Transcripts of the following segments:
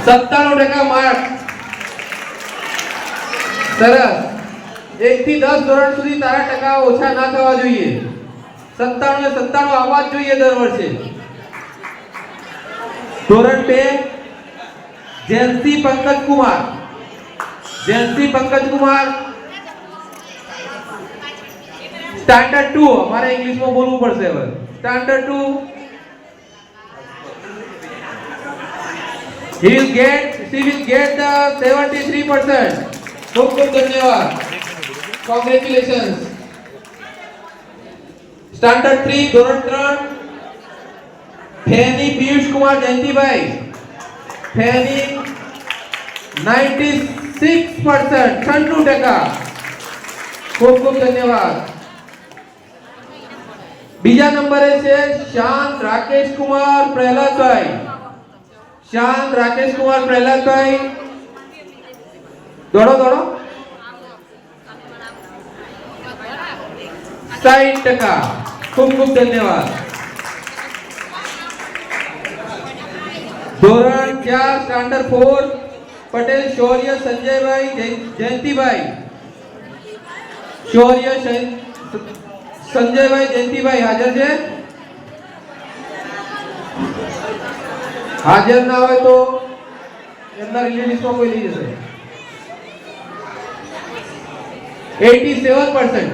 97% mark. સરસ. 1 થી 10 ધોરણ સુધી તારા ટકા ઓછા ના થવા જોઈએ. 97 એ 97 આવવા જ જોઈએ દર વર્ષે. ધોરણ 2 જયંતી પંકજ કુમાર. जयंती पंकज कुमार स्टैंडर्ड 2 हमारे इंग्लिश में बोलવું પડશે હવે standard 2 she will get the 73%. खूब खूब धन्यवाद. Congratulations. स्टैंडर्ड 3 ધોરણ 3 ફેની પિયુષ કુમાર જયંતીભાઈ. ફેની 96% 96%. खूब खूब धन्यवाद. बीजा नंबर है शांत राकेश कुमार प्रहलादभाई. शांत राकेश कुमार प्रहलादभाई दौड़ो दौड़ो 60%. खूब खूब धन्यवाद. धोरण 4 स्टैंडर्ड 4 पटेल शौर्य संजयभाई जयंतीभाई. शौर्य संजयभाई जयंतीभाई हाजर છે? હાજર ના હોય તો એમના રિલેટિવ્સમાં કોઈ લઈ જશે. 87%.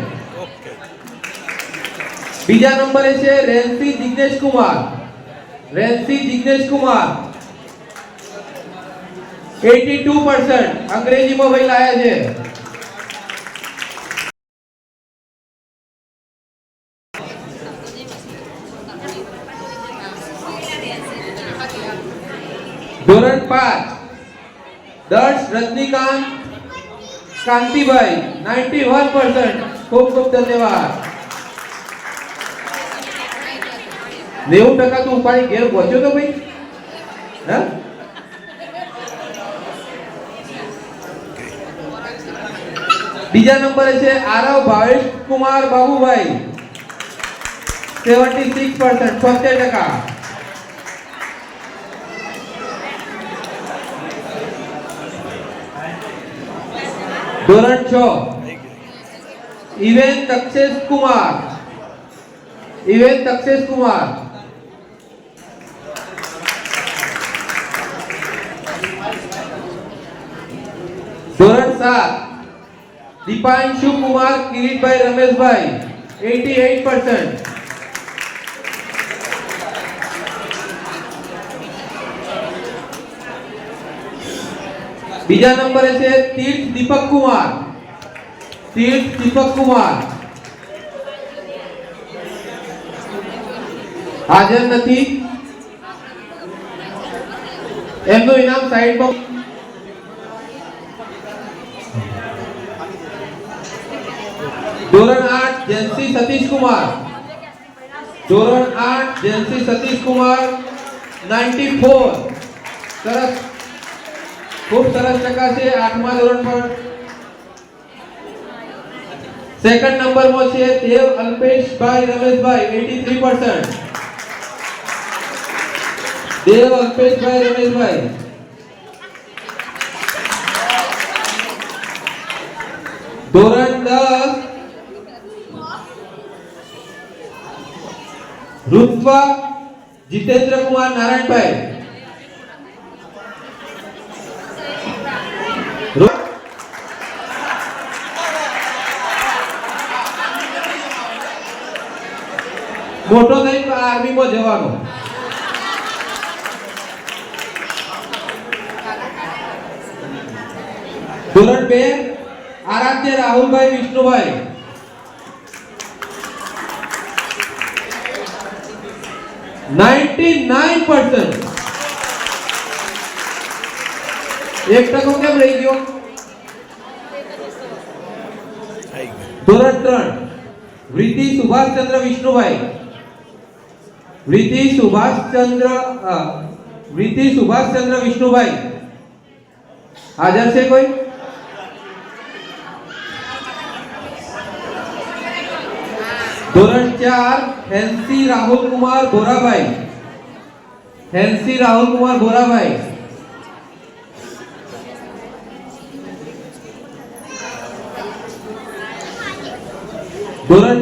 બીજા નંબરે છે રેન્સી જિગ્નેશ કુમાર. રેન્સી જિગ્નેશ કુમાર 82%. અંગ્રેજીમાં ભાઈ લાયા છે. ધોરણ 5 દર્શ રજનીકાંત કાંતિભાઈ 91%. ખૂબ ખૂબ ધન્યવાદ. 90% તો ઉપાડી ઘેર પહોંચ્યો તો ભાઈ. હે બીજા નંબરે છે આરવ ભાવેશ કુમાર બાબુભાઈ 76%. 76%. ધોરણ 6 ઇવેન તક્ષેશ કુમાર. ઇવેન તક્ષેશ કુમાર ધોરણ 7 दीपांशु कुमार किरीटभाई रमेशभाई 88%. बीजा नंबर है तीर्थ दीपक कुमार. तीर्थ दीपक कुमार हाजर નથી. એમનું ઇનામ સાઈડ પર. ધોરણ 8 જયંતી સતીશ કુમાર. ધોરણ 8 જયંતી સતીશ કુમાર 94. સરસ. ખૂબ સરસ ટકા છે 8મા ધોરણ પર. સેકન્ડ નંબર માં છે દેવ અલ્પેશભાઈ રમેશભાઈ 83%. દેવ અલ્પેશભાઈ રમેશભાઈ. ધોરણ 10 रुत्वा जितेंद्र कुमार नारायण भाई. મોટો થઈ આર્મી માં જવાનો. ધોરણ 2 આરાધ્ય રાહુલભાઈ વિષ્ણુભાઈ 99%. 1% કેમ રહી ગયો? ધોરણ 3 વૃત્તિ સુભાષચંદ્ર વિષ્ણુભાઈ. વૃત્તિ સુભાષચંદ્ર વિષ્ણુભાઈ હાજર છે કોઈ? ધોરણ 4 હેન્સી રાહુલ કુમાર ભોરાભાઈ. હેન્સી રાહુલ કુમાર ભોરાભાઈ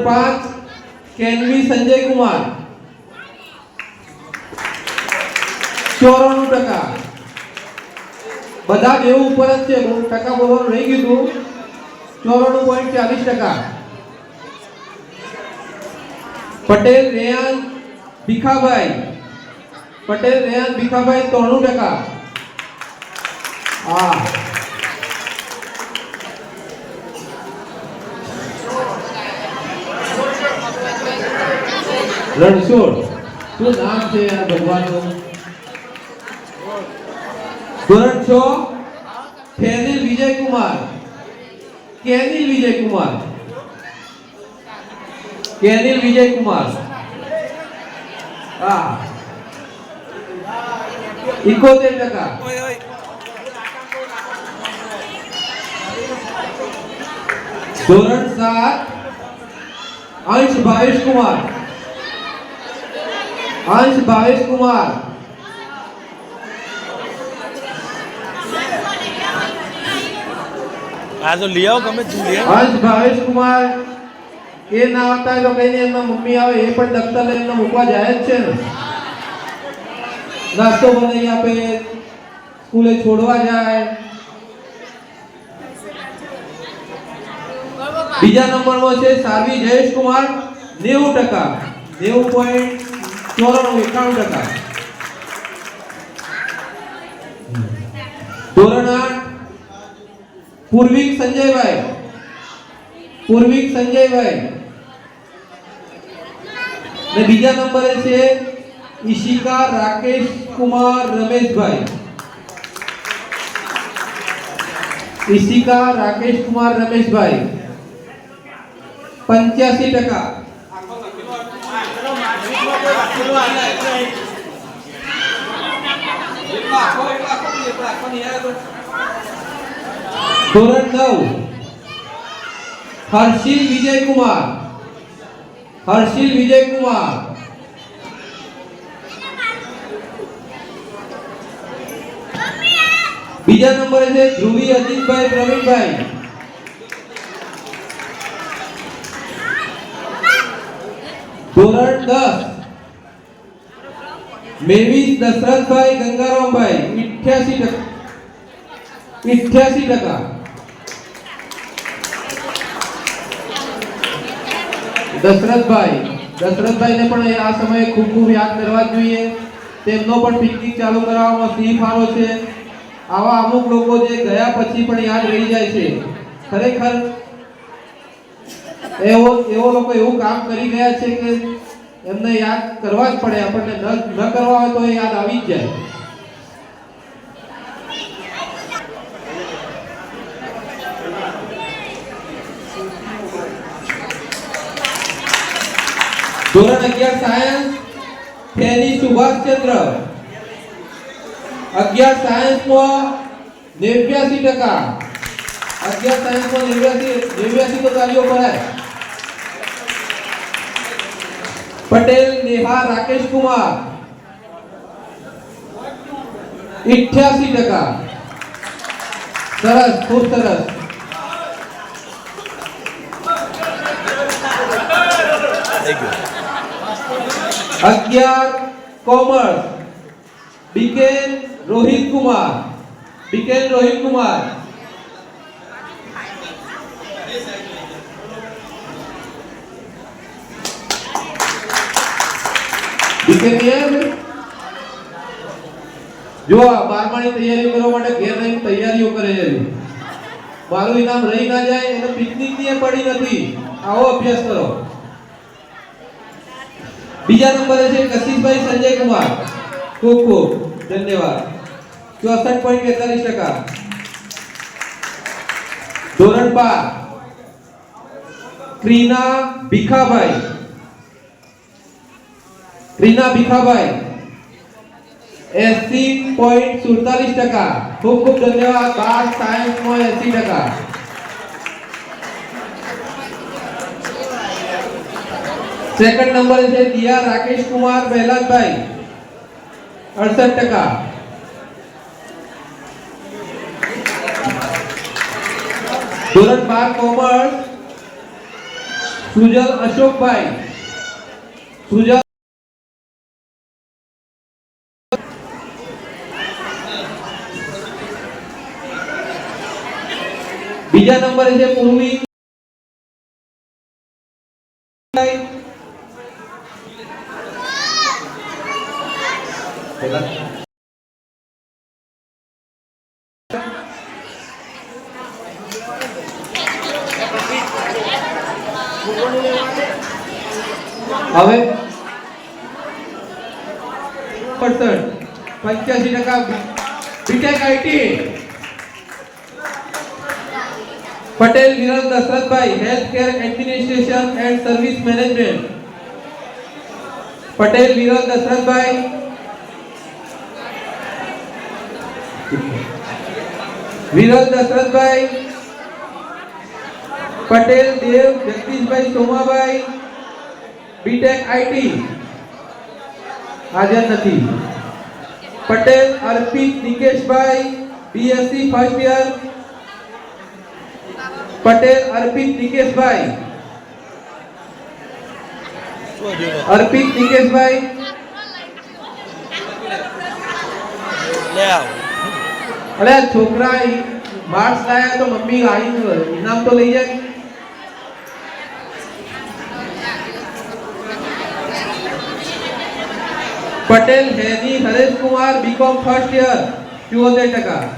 5 કેનવી સંજય કુમાર 94%. બધા બેવ ઉપર જ છે, બહુ ટકા બોલવાનું રહી ગયું હતું. 94.40%. પટેલ રેયાન ભીખાભાઈ 93%. હા, રણછોડ શું નામ છે યાર ભગવાનનું. ધોરણ 6 કેનિલ વિજયકુમાર 71%. ધોરણ 7 અંશ ભાવેશ કુમાર આ તો લઈ આવો ગમે તે લઈ આવો. અંશ ભાવેશ કુમાર એ ના આવતા તો કઈ નહીં, એમના મમ્મી આવે એ પણ દફતર લઈને મૂકવા જાય જ છે ને. નાસ્તો બનાવી આપે, સ્કૂલે છોડવા જાય. બીજા નંબરમાં છે સારવી જયેશ કુમાર 90%. 90.91%. ધોરણ 8 પૂર્વિક સંજયભાઈ ને બીજા નંબરે છે ઈશિકા રાકેશ કુમાર રમેશભાઈ 85%. ધોરણ 9 હર્ષિલ વિજયકુમાર બીજા નંબરે છે ધ્રુવી અજીતભાઈ પ્રવીણભાઈ 10 મેવીસ દશરથભાઈ ગંગારામભાઈ 88%. દશરથભાઈને પણ આ સમયે ખૂબ ખૂબ યાદ કરવા જોઈએ. તેમનો પણ પિકનિક ચાલુ કરાવવામાં સિંહ ફાળો છે. આવા અમુક લોકો જે ગયા પછી પણ યાદ રહી જાય છે. ખરેખર એવો લોકો એવું કામ કરી ગયા છે કે એમને યાદ કરવા જ પડે. આપણને ન કરવા હોય તો એ યાદ આવી જ જાય. ધોરણ 11 સાયન્સ ફેની સુભાષચંદ્ર 11 સાયન્સમાં 89%. 11 સાયન્સમાં 89 તો તાલીઓ પડાય. પટેલ નેહા રાકેશ કુમાર 88%. સરસ, ખૂબ સરસ. 11 કોમર્સ બીકેન રોહિત કુમાર 88%. જો 12માની તૈયારી કરવા માટે ઘેર રહીને તૈયારીઓ કરે છે. મારું ઇનામ રહી ના જાય અને પિકનિક ની પડી નથી. આવો અભ્યાસ કરો. બીજા નંબરે છે કશિશભાઈ સંજય કુમાર. ખૂબ ખૂબ ધન્યવાદ. 64.41%. ધોરણ 12 ક્રીના ભીખાભાઈ 80.47%. ખૂબ ખૂબ ધન્યવાદ. 12 સાયન્સમાં 80%. સેકન્ડ નંબર છે દિયા રાકેશ કુમાર બહેલાદભાઈ 68%. ધોરણ 12 કોમર્સ સુજલ અશોકભાઈ, સુજલ બીજા નંબરે છે પૂર્વી હવે 85% BTech IT Patel Viral Dashrathbhai, health care administration and service management. Patel Viral Dashrathbhai, Viral Dashrathbhai, Patel Dev Jagdishbhai Somabhai, BTech IT હાજર નથી. Patel Arpit Nikeshbhai, BSc first year. Patel Arpit Nikeshbhai, Arpit Nikeshbhai લે આવ અરે છોકરા માર્ક્સ લાયા તો મમ્મી આવી ઇનામ તો લઈ જાય. Patel Heni Haresh Kumar, BCom first year 74%.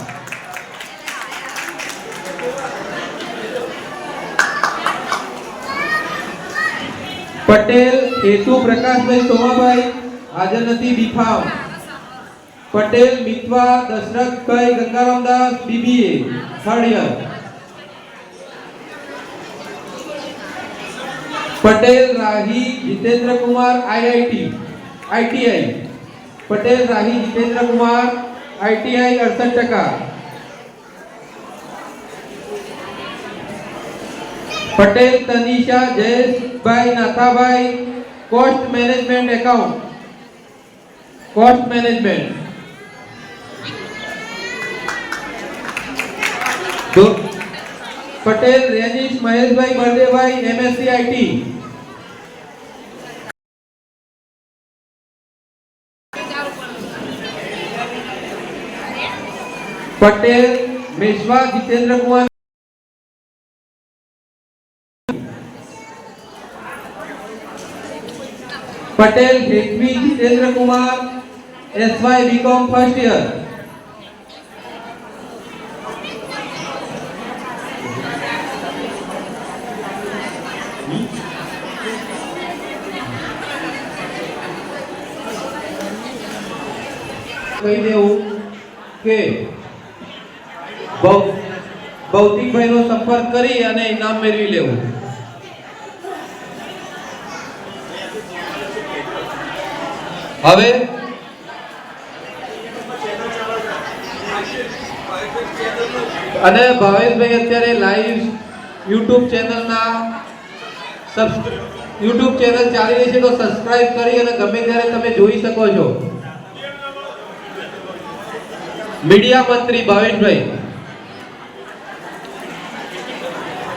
Patel Hetu Prakashbhai Somabhai હાજર નથી, BPharm. Patel Mitva Dashrathbhai Gangaramdas, BBA third year. Patel Rahi Jitendra Kumar, ITI. Patel Rahi Jitendra Kumar, ITI 68%. Patel Tanisha Jayeshbhai Nathabhai, cost management account, cost management. Patel Renish Maheshbhai Baldevbhai, MSc IT. Patel Meshwa Jitendra Kumar, Patel Hetvi Jitendra Kumar, SY BCom first year. કહી દેવું કે ભૌતિકભાઈનો સંપર્ક કરી અને ઇનામ મેળવી લેવું. હવે અને ભાવેશભાઈ અત્યારે લાઈવ YouTube ચેનલના YouTube ચેનલ ચાલી રહી છે તો સબસ્ક્રાઇબ કરી અને ગમે ત્યારે તમે જોઈ શકો છો. મીડિયા મંત્રી ભાવેશભાઈ.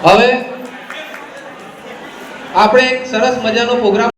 હવે આપણે એક સરસ મજાનો પ્રોગ્રામ